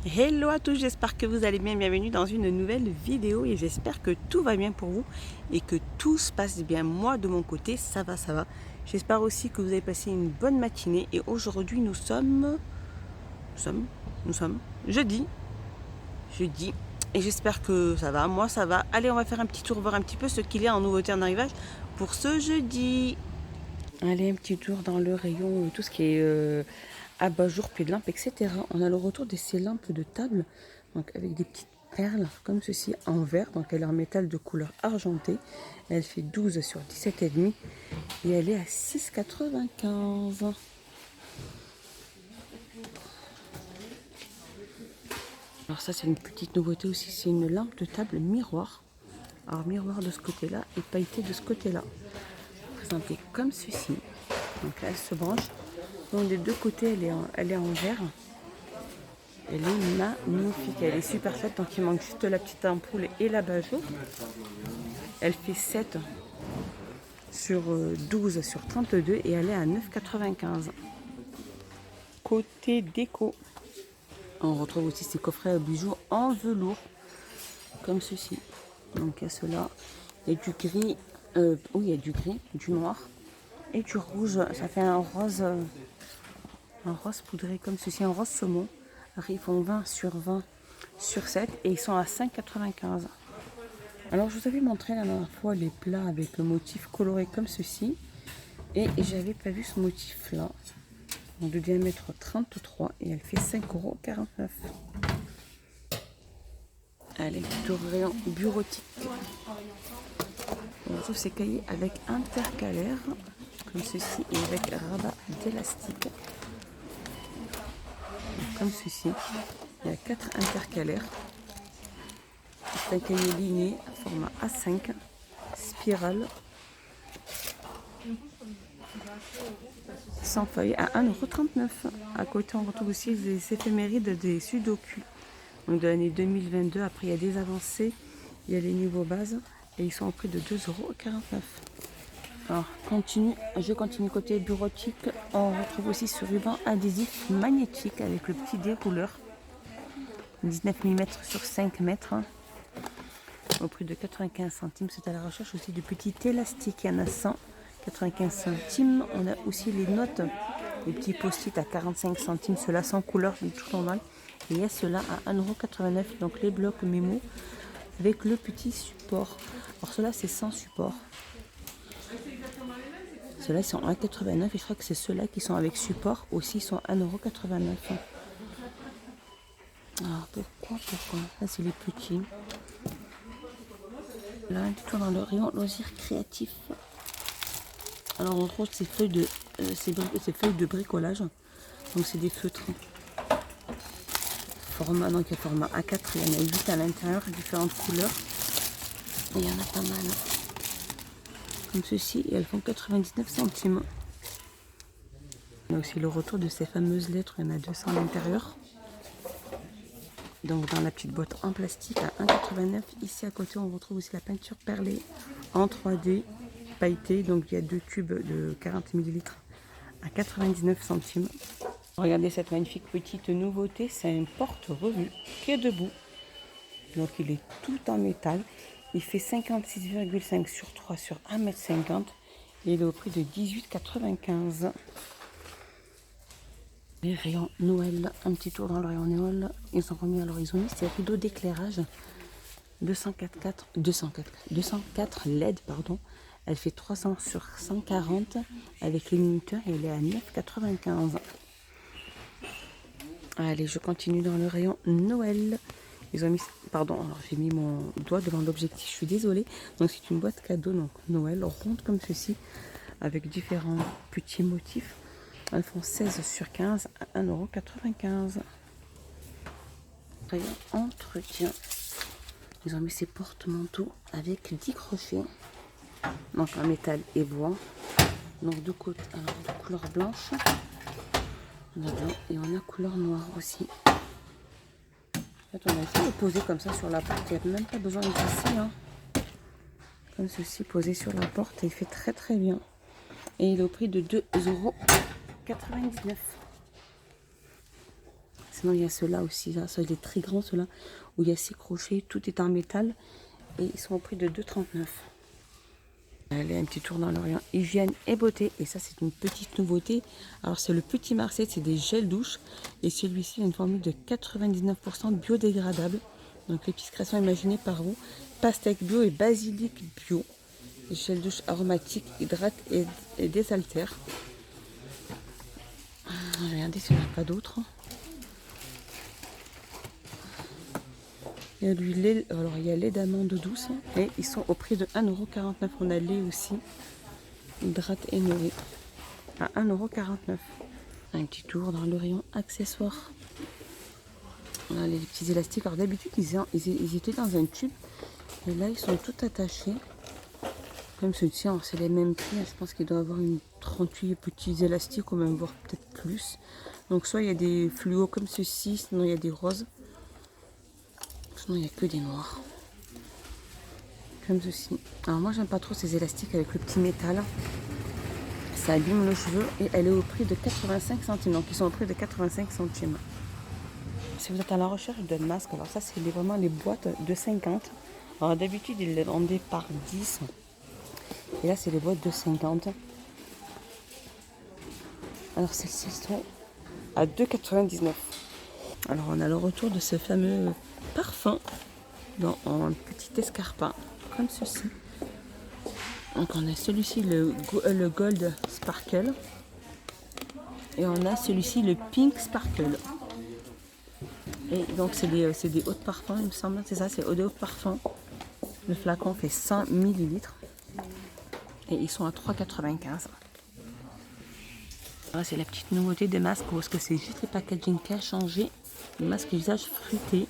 Hello à tous, j'espère que vous allez bien, bienvenue dans une nouvelle vidéo et j'espère que tout va bien pour vous et que tout se passe bien. Moi de mon côté, ça va, ça va. J'espère aussi que vous avez passé une bonne matinée et aujourd'hui nous sommes jeudi et j'espère que ça va, moi ça va. Allez, on va faire un petit tour, voir un petit peu ce qu'il y a en nouveauté en arrivage pour ce jeudi. Allez, un petit tour dans le rayon, tout ce qui est abat-jour, pied de lampe, etc. On a le retour de ces lampes de table, donc avec des petites perles comme ceci en verre. Donc elle est en métal de couleur argentée. Elle fait 12 sur 17,5 et elle est à 6,95. Alors ça c'est une petite nouveauté aussi, c'est une lampe de table miroir. Alors miroir de ce côté-là et pailleté de ce côté-là. Présentée comme ceci. Donc là, elle se branche. Donc des deux côtés, elle est en verre. Elle est magnifique, elle est super faite. Donc il manque juste la petite ampoule et l'abat-jour. Elle fait 7 sur 12 sur 32 et elle est à 9,95. Côté déco, on retrouve aussi ces coffrets à bijoux en velours, comme ceci. Donc il y a cela, il y a du gris, oui il y a du gris, du noir et du rouge. Ça fait un rose poudré comme ceci, un rose saumon. Alors, ils font 20 sur 20 sur 7 et ils sont à 5,95. Alors je vous avais montré la dernière fois les plats avec le motif coloré comme ceci. Et j'avais pas vu ce motif là. Donc de diamètre 33 et elle fait 5,49 €. Allez, plutôt rayon bureautique. On retrouve ces cahiers avec intercalaire comme ceci et avec rabat d'élastique. Comme ceci. Il y a 4 intercalaires. C'est un cahier ligné format A5, spirale, sans feuille à 1,39 €. À côté, on retrouve aussi les éphémérides des sudoku, donc de l'année 2022. Après, il y a des avancées, il y a les niveaux bases et ils sont au prix de 2,49 €. Alors, je continue côté bureautique. On retrouve aussi ce ruban adhésif magnétique avec le petit dérouleur, 19 mm sur 5 mètres. Au prix de 95 centimes. C'est à la recherche aussi du petit élastique. Il y en a 195 centimes. On a aussi les notes, les petits post-it à 45 centimes. Ceux-là sans couleur, du tout normal. Et il y a ceux-là à 1,89 €. Donc les blocs mémo avec le petit support. Alors ceux-là c'est sans support. Ceux-là ils sont à 1,89 € et je crois que c'est ceux-là qui sont avec support aussi, ils sont à 1,89 €. Alors pourquoi là c'est les petits. Là, un tour dans le rayon loisirs créatifs. Alors on trouve ces feuilles de bricolage. Donc c'est des feutres. Donc il y a format A4, il y en a 8 à l'intérieur, différentes couleurs. Et il y en a pas mal. Comme ceci, et elles font 99 centimes. Il y a aussi le retour de ces fameuses lettres, il y en a 200 à l'intérieur. Donc dans la petite boîte en plastique à 1,89 €. Ici à côté on retrouve aussi la peinture perlée en 3D pailletée. Donc il y a 2 tubes de 40 ml à 99 centimes. Regardez cette magnifique petite nouveauté, c'est un porte-revue qui est debout. Donc il est tout en métal. Il fait 56,5 sur 3 sur 1,50 m et il est au prix de 18,95 €. Les rayons Noël, un petit tour dans le rayon Noël. Ils ont remis, alors ils ont mis ces rideaux d'éclairage 204 LED, pardon. Elle fait 300 sur 140 avec les minuteurs et elle est à 9,95 €. Allez, je continue dans le rayon Noël. Ils ont mis, pardon, alors j'ai mis mon doigt devant l'objectif, je suis désolée. Donc c'est une boîte cadeau, donc Noël, ronde comme ceci, avec différents petits motifs. Elles font 16 sur 15 à 1,95 €. Rayon entretien. Ils ont mis ces porte-manteaux avec 10 crochets. Donc en métal et bois. Donc de couleur blanche. Et on a couleur noire aussi. En fait, on a essayé de poser comme ça sur la porte. Il n'y a même pas besoin de visser. Hein. Comme ceci, posé sur la porte. Et il fait très très bien. Et il est au prix de 2,99 €. Sinon, il y a ceux-là aussi. Là, ça, il est très grand, ceux-là, où il y a 6 crochets. Tout est en métal. Et ils sont au prix de 2,39 €. Allez, un petit tour dans l'Orient. Hygiène et beauté. Et ça, c'est une petite nouveauté. Alors, c'est le Petit Marseille. C'est des gels douche. Et celui-ci, il a une formule de 99% biodégradable. Donc, l'épice création imaginée par vous. Pastèque bio et basilic bio. Gel douche aromatique, hydrate et désaltère. Regardez s'il n'y en a pas d'autres. Il y a du lait, alors il y a lait d'amande douce et ils sont au prix de 1,49 €. On a lait aussi, hydrate et nourrit à 1,49 €. Un petit tour dans le rayon accessoires. Voilà les petits élastiques. Alors d'habitude ils étaient dans un tube et là ils sont tout attachés. Comme ceux-ci, c'est les mêmes prix. Je pense qu'il doit y avoir une 38 petits élastiques ou même voire peut-être plus. Donc soit il y a des fluos comme ceci, sinon il y a des roses. Sinon il n'y a que des noirs. Comme ceci. Alors moi j'aime pas trop ces élastiques avec le petit métal. Ça abîme le cheveu et elle est au prix de 85 centimes. Donc ils sont au prix de 85 centimes. Si vous êtes à la recherche d'un masque, alors ça c'est vraiment les boîtes de 50. Alors d'habitude ils les vendaient par 10. Et là, c'est les boîtes de 50. Alors, celles-ci sont à 2,99 €. Alors, on a le retour de ce fameux parfum dans un petit escarpin, comme ceci. Donc, on a celui-ci, le Gold Sparkle. Et on a celui-ci, le Pink Sparkle. Et donc, c'est des eaux de parfum, il me semble. C'est ça, c'est eau de parfum. Le flacon fait 100 ml. Et ils sont à 3,95 €. Voilà, c'est la petite nouveauté des masques parce que c'est juste le packaging qui a changé. Le masque visage fruité.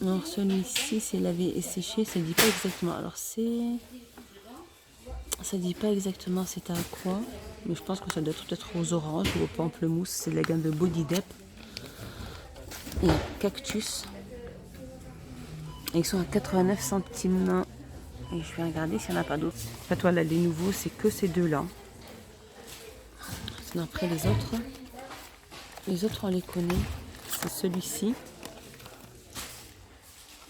Alors celui-ci c'est lavé et séché, ça dit pas exactement. Alors ça dit pas exactement c'est à quoi, mais je pense que ça doit être peut-être aux oranges ou au pamplemousse. C'est la gamme de Body Dep. Il y a cactus. Et ils sont à 89 centimes. Et je vais regarder s'il n'y en a pas d'autres. En fait, voilà, les nouveaux, c'est que ces deux-là. Sinon, après, les autres, on les connaît. C'est celui-ci.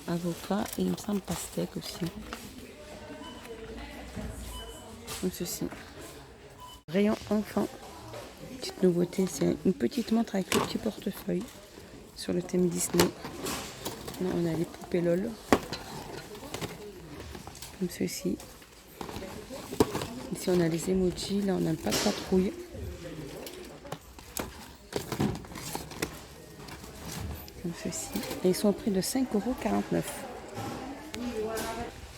Avocat. Et il me semble pastèque aussi. Comme ceci. Rayon enfant. Petite nouveauté, c'est une petite montre avec le petit portefeuille. Sur le thème Disney. Là, on a les poupées LOL. Comme ceci. Ici on a les emojis, là on a le pack patrouille. Comme ceci. Et ils sont au prix de 5,49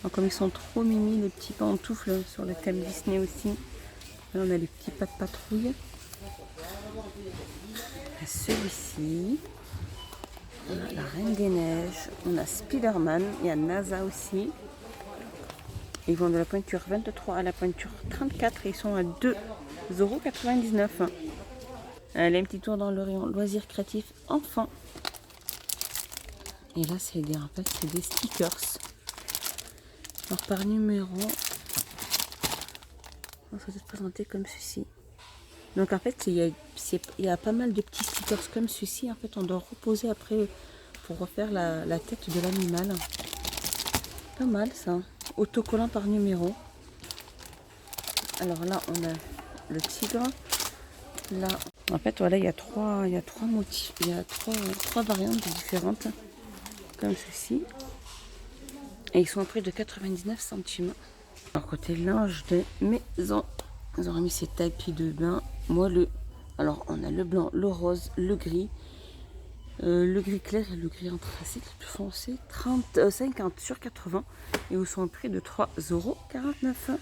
€. Comme ils sont trop mimi, les petits pantoufles sur le thème Disney aussi. Là on a les petits pack patrouille. Celui-ci. On a la Reine des Neiges. On a Spider-Man. Il y a NASA aussi. Ils vont de la pointure 23 à la pointure 34 et ils sont à 2,99 €. Allez, un petit tour dans le rayon loisirs créatifs enfants. Et là, c'est des stickers. Alors, par numéro, ça va être présenté comme ceci. Donc, en fait, il y a pas mal de petits stickers comme ceci. En fait, on doit reposer après pour refaire la tête de l'animal. Pas mal, ça. Autocollant par numéro. Alors là, on a le tigre. Là, en fait, voilà, il y a trois motifs. Il y a trois variantes différentes, comme ceci. Et ils sont au prix de 99 centimes. Alors, côté linge de maison, ils ont remis ces tapis de bain moelleux. Alors, on a le blanc, le rose, le gris clair et le gris anthracite le plus foncé. 50 sur 80. Et ils sont au prix de 3,49 €.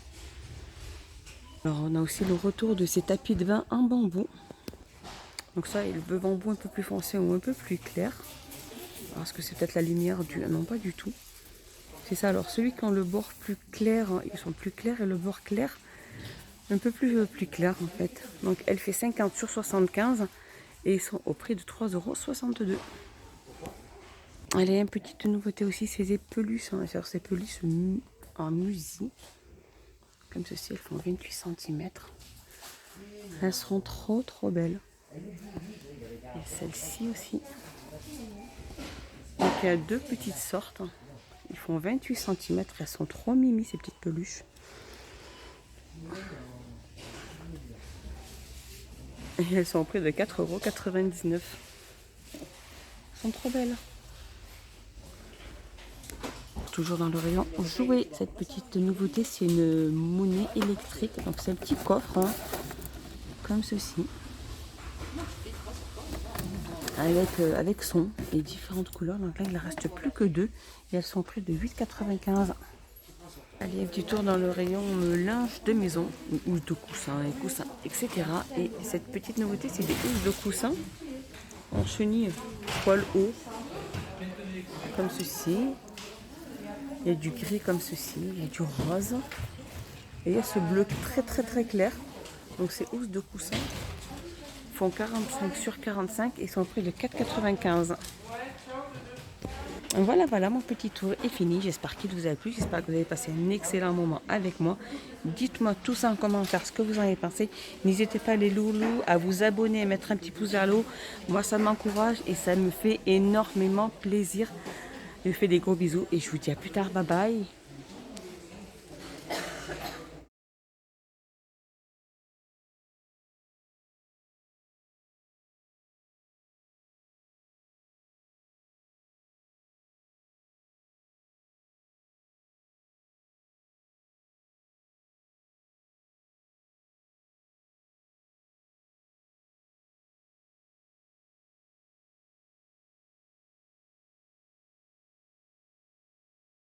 Alors, on a aussi le retour de ces tapis de bain en bambou. Donc ça, le bambou un peu plus foncé ou un peu plus clair. Parce que c'est peut-être la lumière du... Non, pas du tout. C'est ça. Alors, celui qui a le bord plus clair, ils sont plus clairs. Et le bord clair, un peu plus clair, en fait. Donc, elle fait 50 sur 75. Et ils sont au prix de 3,62 €. Allez, une petite nouveauté aussi, c'est des pelusses. Alors, ces pelusses en musie. Comme ceci, elles font 28 cm. Elles seront trop belles. Et celle-ci aussi. Donc il y a deux petites sortes. Ils font 28 cm. Elles sont trop mimi ces petites peluches. Et elles sont au prix de 4,99 €. Elles sont trop belles. Toujours dans le rayon jouets, cette petite nouveauté, c'est une monnaie électrique. Donc c'est un petit coffre, hein, comme ceci. Avec son et différentes couleurs. Donc là, il ne reste plus que deux. Et elles sont au prix de 8,95 €. Allez, un petit tour dans le rayon linge de maison, housses de coussins et coussins, etc. Et cette petite nouveauté, c'est des housses de coussins en chenille poil haut, comme ceci. Il y a du gris comme ceci, il y a du rose. Et il y a ce bleu très clair. Donc ces housses de coussins font 45 sur 45 et sont au prix de 4,95 €. Voilà, mon petit tour est fini. J'espère qu'il vous a plu. J'espère que vous avez passé un excellent moment avec moi. Dites-moi tout ça en commentaire ce que vous en avez pensé. N'hésitez pas les loulous à vous abonner, à mettre un petit pouce vers le haut. Moi, ça m'encourage et ça me fait énormément plaisir. Je vous fais des gros bisous et je vous dis à plus tard. Bye bye.